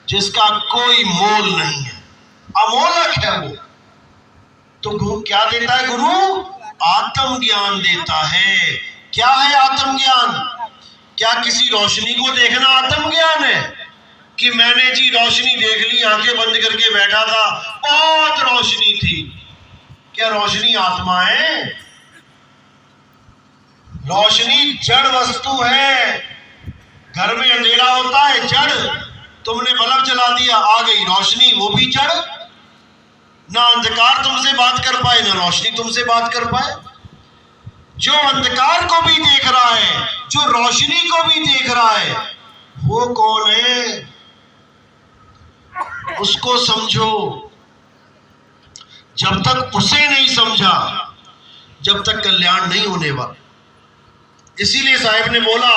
जिसका कोई मोल नहीं है, अमोलक है वो। तो गुरु क्या देता है? गुरु आत्मज्ञान देता है। क्या है आत्मज्ञान? क्या किसी रोशनी को देखना आत्मज्ञान है? कि मैंने जी रोशनी देख ली, आंखें बंद करके बैठा था, बहुत रोशनी थी। क्या रोशनी आत्मा है? रोशनी जड़ वस्तु है। घर में अंधेरा होता है, जड़। तुमने बल्ब जला दिया, आ गई रोशनी, वो भी जड़। ना अंधकार तुमसे बात कर पाए, ना रोशनी तुमसे बात कर पाए। जो अंधकार को भी देख रहा है, जो रोशनी को भी देख रहा है, वो कौन है? उसको समझो। जब तक उसे नहीं समझा, जब तक कल्याण नहीं होने वाला। इसीलिए साहिब ने बोला,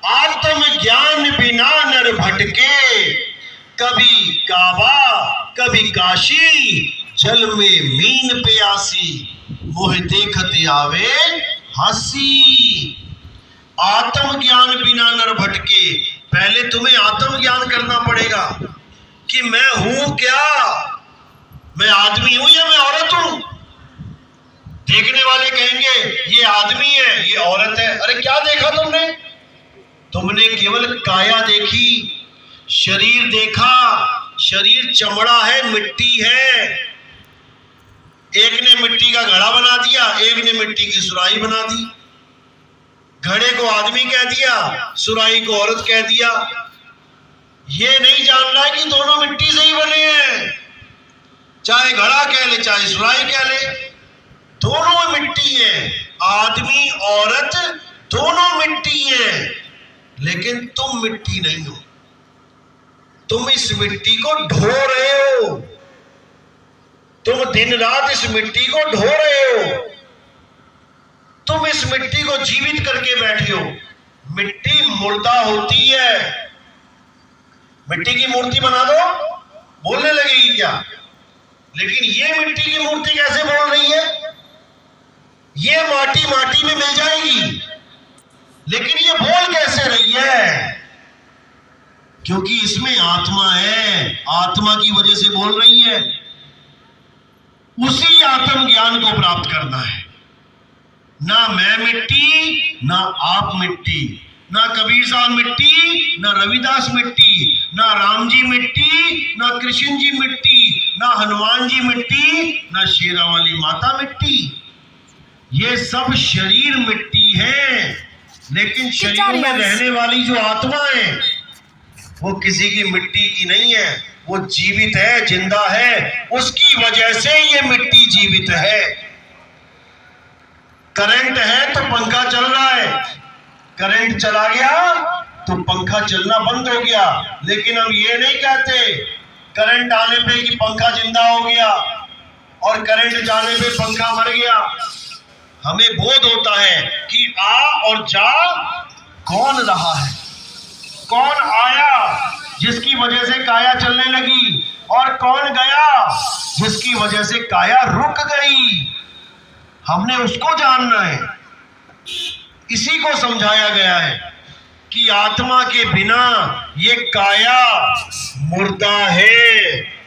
आत्म ज्ञान बिना नर भटके, कभी काबा कभी काशी, जल में मीन प्यासी, मोह देखते आवे हंसी। आत्म ज्ञान बिना नर भटके। पहले तुम्हें आत्म ज्ञान करना पड़ेगा कि मैं हूं क्या, मैं आदमी हूं या मैं औरत हूं। देखने वाले कहेंगे ये आदमी है, ये औरत है। अरे क्या देखा तुमने? तुमने केवल काया देखी, शरीर देखा। शरीर चमड़ा है, मिट्टी है। एक ने मिट्टी का घड़ा बना दिया, एक ने मिट्टी की सुराही बना दी। घड़े को आदमी कह दिया, सुराही को औरत कह दिया। ये नहीं जान रहा है कि दोनों मिट्टी से ही बने हैं। चाहे घड़ा कह ले, चाहे सुराही कह ले, दोनों मिट्टी है। आदमी औरत दोनों मिट्टी है, लेकिन तुम मिट्टी नहीं हो। तुम इस मिट्टी को ढो रहे हो। तुम दिन रात इस मिट्टी को ढो रहे हो। तुम इस मिट्टी को जीवित करके बैठे हो। मिट्टी मुर्दा होती है। मिट्टी की मूर्ति बना दो, बोलने लगेगी क्या? लेकिन ये मिट्टी की मूर्ति कैसे बोल रही है? ये माटी माटी में मिल जाएगी, लेकिन ये बोल कैसे रही है? क्योंकि इसमें आत्मा है, आत्मा की वजह से बोल रही है। उसी आत्म ज्ञान को प्राप्त करना है। ना मैं मिट्टी, ना आप मिट्टी, ना कबीर साहब मिट्टी, ना रविदास मिट्टी, ना राम जी मिट्टी, ना कृष्ण जी मिट्टी, ना हनुमान जी मिट्टी, ना शेरा वाली माता मिट्टी। ये सब शरीर मिट्टी है, लेकिन शरीर में रहने वाली जो आत्मा है वो किसी की मिट्टी की नहीं है। वो जीवित है, जिंदा है। उसकी वजह से ये मिट्टी जीवित है। करंट है तो पंखा चल रहा है, करंट चला गया तो पंखा चलना बंद हो गया। लेकिन हम ये नहीं कहते करंट आने पे कि पंखा जिंदा हो गया और करंट जाने पे पंखा मर गया। हमें बोध होता है कि आ और जा कौन रहा है, कौन आया जिसकी वजह से काया चलने लगी, और कौन गया जिसकी वजह से काया रुक गई। हमने उसको जानना है। इसी को समझाया गया है कि आत्मा के बिना ये काया मुर्दा है।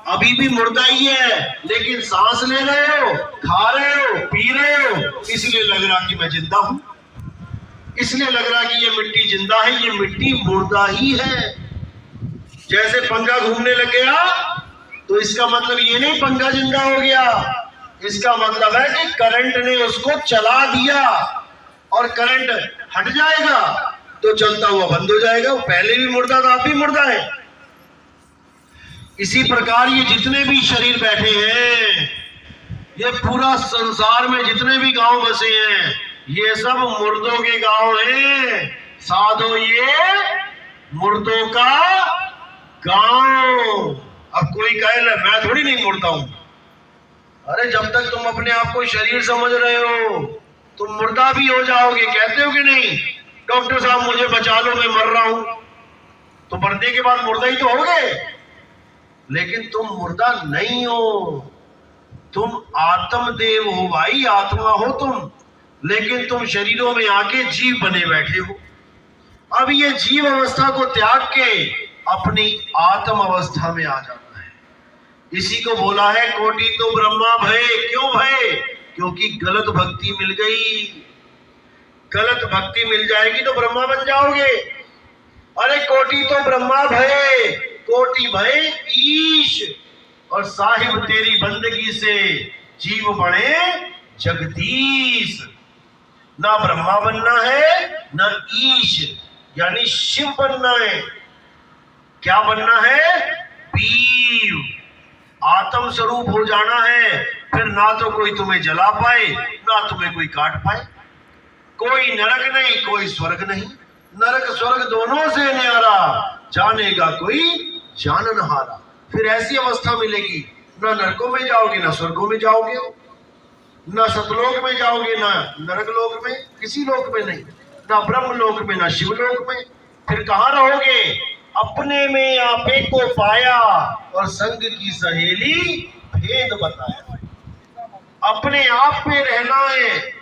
अभी भी मुर्दा ही है, लेकिन सांस ले रहे हो, खा रहे हो, पी रहे हो, इसलिए लग रहा कि मैं जिंदा हूं। इसलिए लग रहा कि ये मिट्टी जिंदा है। ये मिट्टी मुर्दा ही है। जैसे पंखा घूमने लग गया तो इसका मतलब ये नहीं पंखा जिंदा हो गया। इसका मतलब है कि करंट ने उसको चला दिया, और करंट हट जाएगा तो चलता हुआ बंद हो जाएगा। वो पहले भी मुर्दा था, अब भी मुर्दा है। इसी प्रकार ये जितने भी शरीर बैठे हैं, ये पूरा संसार में जितने भी गांव बसे हैं, ये सब मुर्दों के गांव हैं। साधो ये मुर्दों का गांव। अब कोई कहे ले मैं थोड़ी नहीं मुर्दा हूं। अरे जब तक तुम अपने आप को शरीर समझ रहे हो, तुम मुर्दा भी हो जाओगे। कहते हो कि नहीं, डॉक्टर साहब मुझे बचा लो, मैं मर रहा हूं। तो मरने के बाद मुर्दा ही तो होगे, लेकिन तुम मुर्दा नहीं हो। तुम आत्मदेव हो भाई, आत्मा हो तुम, लेकिन तुम शरीरों में आके जीव बने बैठे हो। अब ये जीव अवस्था को त्याग के अपनी आत्म अवस्था में आ जाता है। इसी को बोला है कोटि तो ब्रह्मा भय। क्यों भय? क्योंकि गलत भक्ति मिल गई। गलत भक्ति मिल जाएगी तो ब्रह्मा बन जाओगे। अरे कोटि तो ब्रह्मा भय, कोटि भय ईश, और साहिब तेरी बंदगी से जीव बने जगदीश। ना ब्रह्मा बनना है ना ईश यानी शिव बनना है। क्या बनना है? पीव, आत्म स्वरूप हो जाना है। फिर ना तो कोई तुम्हें जला पाए ना तुम्हें कोई काट पाए। कोई नरक नहीं, कोई स्वर्ग नहीं। नरक स्वर्ग दोनों से न्यारा, जानेगा कोई जाननहारा। फिर ऐसी अवस्था मिलेगी, ना नरकों में जाओगे ना स्वर्गों में जाओगे, ना सतलोक में जाओगे ना नरक लोक में, किसी लोक में नहीं, ना ब्रह्म लोक में ना शिवलोक में। फिर कहाँ रहोगे? अपने में आपे को पाया और संग की सहेली भेद बताया। अपने आप में रहना है।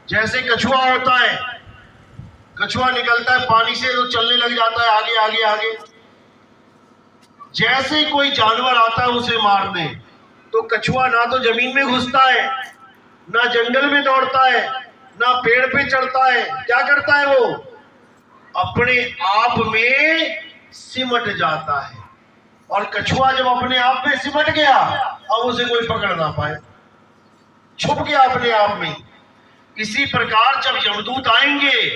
जैसे कछुआ होता है, कछुआ निकलता है पानी से तो चलने लग जाता है आगे आगे आगे। जैसे कोई जानवर आता है उसे मारने, तो कछुआ ना तो जमीन में घुसता है, ना जंगल में दौड़ता है, ना पेड़ पे चढ़ता है। क्या करता है वो? अपने आप में सिमट जाता है। और कछुआ जब अपने आप में सिमट गया, अब उसे कोई पकड़ ना पाए, छुप गया अपने आप में। इसी प्रकार जब यमदूत आएंगे,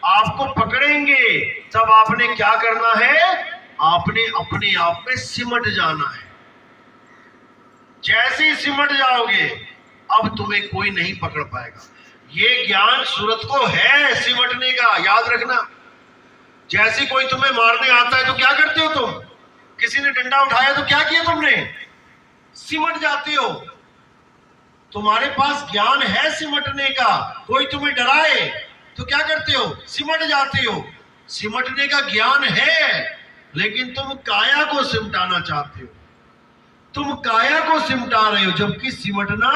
आपको पकड़ेंगे, तब आपने क्या करना है? आपने अपने आप में सिमट जाना है। जैसे ही सिमट जाओगे, अब तुम्हें कोई नहीं पकड़ पाएगा। ये ज्ञान सूरत को है सिमटने का, याद रखना। जैसे कोई तुम्हें मारने आता है तो क्या करते हो तुम? किसी ने डंडा उठाया तो क्या किया तुमने? सिमट जाते हो। तुम्हारे पास ज्ञान है सिमटने का। कोई तुम्हें डराए तो क्या करते हो? सिमट जाते हो। सिमटने का ज्ञान है, लेकिन तुम काया को सिमटाना चाहते हो। तुम काया को सिमटा रहे हो, जबकि सिमटना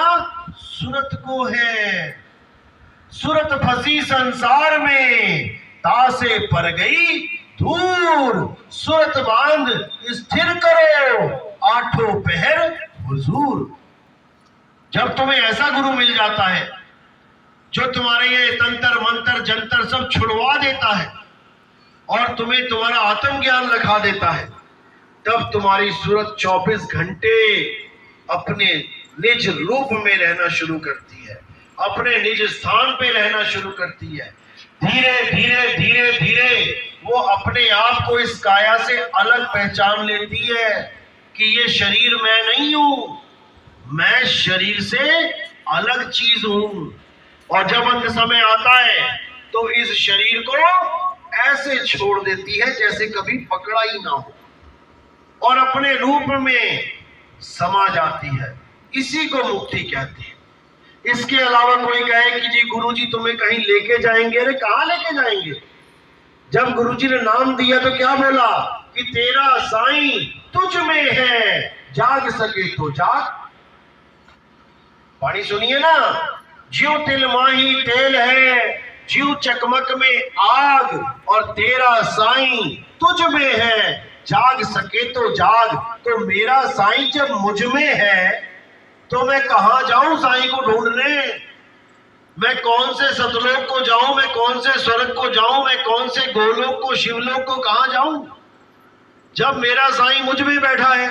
सूरत को है। सूरत फंसी संसार में, तासे पर गई दूर। सूरत बांध स्थिर करो, आठों पहर हुजूर। जब तुम्हें ऐसा गुरु मिल जाता है जो तुम्हारे ये तंत्र मंत्र जंतर सब छुड़वा देता है और तुम्हें तुम्हारा आत्मज्ञान लिखा देता है, तब तुम्हारी सूरत 24 घंटे अपने निज रूप में रहना शुरू करती है, अपने निज स्थान पे रहना शुरू करती है। धीरे धीरे धीरे धीरे वो अपने आप को इस काया से अलग पहचान लेती है कि ये शरीर मैं नहीं हूं, मैं शरीर से अलग चीज हूं। और जब अंत समय आता है तो इस शरीर को ऐसे छोड़ देती है जैसे कभी पकड़ा ही ना हो, और अपने रूप में समा जाती है। इसी को मुक्ति कहती है। इसके अलावा कोई कहे कि जी गुरुजी तुम्हें कहीं लेके जाएंगे, अरे कहां लेके जाएंगे? जब गुरुजी ने नाम दिया तो क्या बोला कि तेरा साईं तुझ में है, जाग सके तो जाग। पानी सुनिए ना, ज्यों तिल माही तेल है, ज्यों चकमक में आग, और तेरा साईं तुझ में है, जाग सके तो जाग। तो मेरा साईं जब मुझ में है तो मैं कहां जाऊं साईं को ढूंढने? मैं कौन से सतलोक को जाऊं, मैं कौन से स्वर्ग को जाऊं, मैं कौन से गोलोक को शिवलोक को कहां जाऊं, जब मेरा साईं मुझ में बैठा है?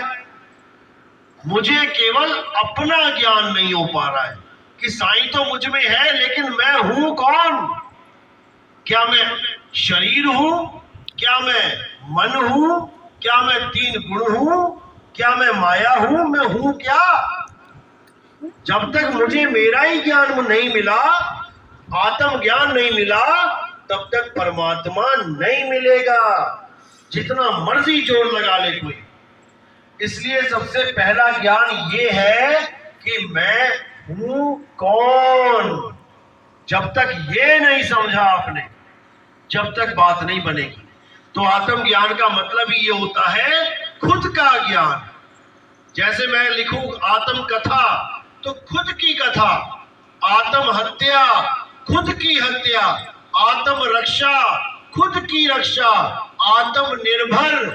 मुझे केवल अपना ज्ञान नहीं हो पा रहा है कि साईं तो मुझ में है, लेकिन मैं हूं कौन? क्या मैं शरीर हूं? क्या मैं मन हूं? क्या मैं 3 गुण हूं? क्या मैं माया हूं? मैं हूं क्या? जब तक मुझे मेरा ही ज्ञान नहीं मिला, आत्म ज्ञान नहीं मिला, तब तक परमात्मा नहीं मिलेगा, जितना मर्जी जोर लगा ले कोई। इसलिए सबसे पहला ज्ञान ये है कि मैं हूं कौन। जब तक ये नहीं समझा आपने, जब तक बात नहीं बनेगी। तो आत्म ज्ञान का मतलब ही ये होता है खुद का ज्ञान। जैसे मैं लिखूं आत्म कथा, तो खुद की कथा, आत्म हत्या खुद की हत्या, आत्म रक्षा खुद की रक्षा, आत्म निर्भर